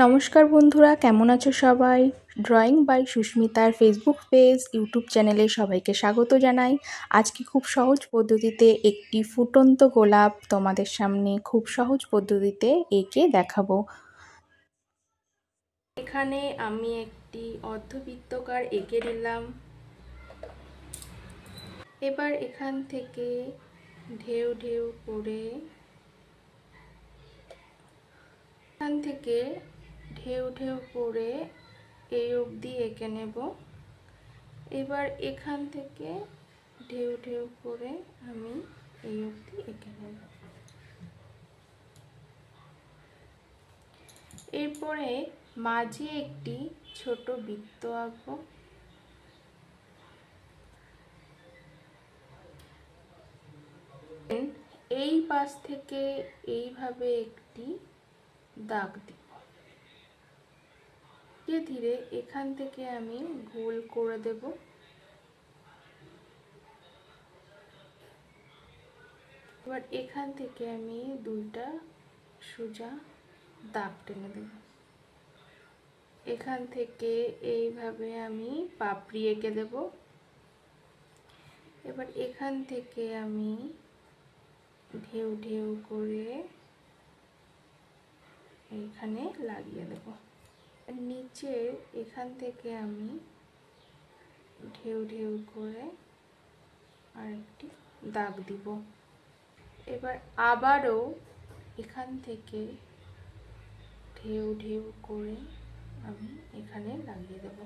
নমস্কার বন্ধুরা, কেমন আছো সবাই? ড্রয়িং বাই সুস্মিতার ফেসবুক পেজ, ইউটিউব চ্যানেলে সবাইকে স্বাগত জানাই। আজকে খুব সহজ পদ্ধতিতে একটি ফুটন্ত গোলাপ তোমাদের সামনে খুব সহজ পদ্ধতিতে এঁকে দেখাবো। এখানে আমি একটি অর্ধবৃত্তাকার এঁকে নিলাম। এবার এখান থেকে ঢেউ ঢেউ করে এই অবধি এঁকে নেব। এবার এখান থেকে ঢেউ ঢেউ করে আমি এই অবধি এঁকে নেব। এরপরে মাঝে একটি ছোট বৃত্ত আঁকবো। এই পাশ থেকে এইভাবে একটি দাগ দিব। ধীরে ধীরে এখান থেকে আমি গোল করে দেব। এবার এখান থেকে আমি দুইটা সোজা দাগ টেনে দেব। এখান থেকে এইভাবে আমি পাপড়ি এঁকে দেব। এবার এখান থেকে আমি ঢেউ ঢেউ করে এইখানে লাগিয়ে দেব। নিচে এখান থেকে আমি ঢেউ ঢেউ করে আরেকটি দাগ দিব। এবার আবারও এখান থেকে ঢেউ ঢেউ করে আমি এখানে লাগিয়ে দেব।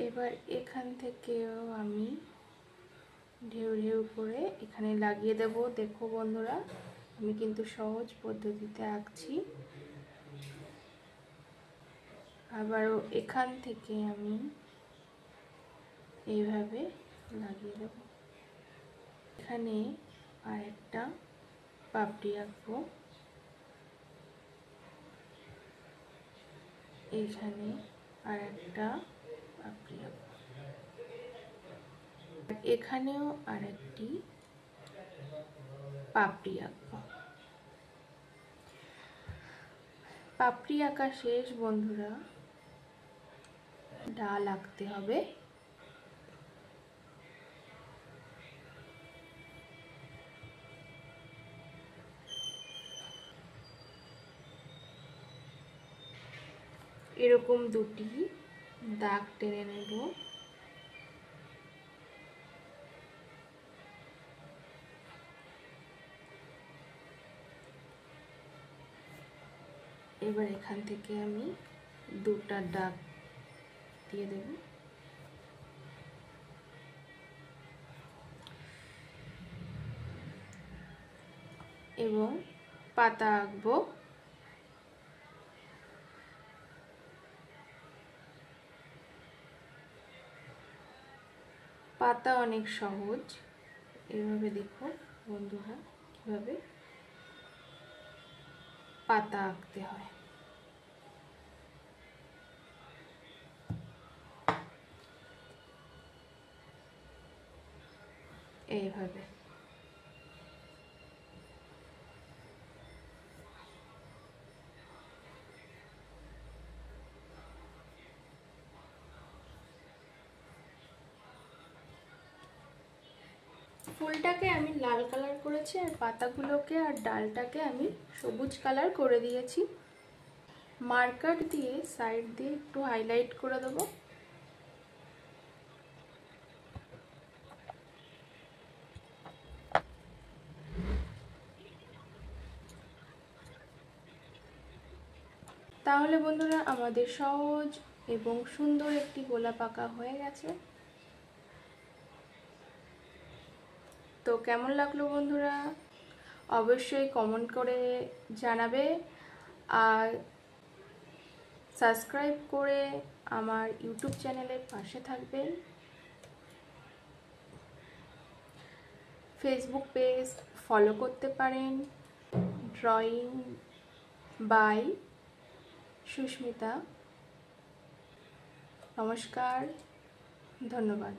এবার এখান থেকেও আমি ঢেউ ঢেউ করে এখানে লাগিয়ে দেব। দেখো বন্ধুরা, আমি কিন্তু সহজ পদ্ধতিতে আঁকছি। আবারও এখান থেকে আমি এইভাবে লাগিয়ে দেব। এখানে আরেকটা পাপড়ি আঁকবো। এখানে আরেকটা পাপড়ি আঁকবো। এখানেও আরেকটি পাপড়ি আঁকবো। পাপড়ি আঁকা শেষ বন্ধুরা, ডাল আঁকতে হবে। এরকম দুটি দাগ টেনে নেব। এবার এখান থেকে আমি দুটা দাগ দিয়ে দেব। এবং পাতা আঁকবো। পাতা অনেক সহজ। এভাবে দেখো বন্ধুরা কিভাবে পাতা আঁকতে হয়। এইভাবে ফুলটাকে আমি লাল কালার করেছি, আর পাতাগুলোকে আর ডালটাকে আমি সবুজ কালার করে দিয়েছি। মার্কার দিয়ে সাইড দিয়ে একটু হাইলাইট করে দেবো। তাহলে বন্ধুরা, আমাদের সহজ এবং সুন্দর একটি গোলাপ আঁকা হয়ে গেছে। তো কেমন লাগলো বন্ধুরা, অবশ্যই কমেন্ট করে জানাবে। আর সাবস্ক্রাইব করে আমার ইউটিউব চ্যানেলের পাশে থাকবেন। ফেসবুক পেজ ফলো করতে পারেন, ড্রয়িং বাই সুস্মিতা। নমস্কার, ধন্যবাদ।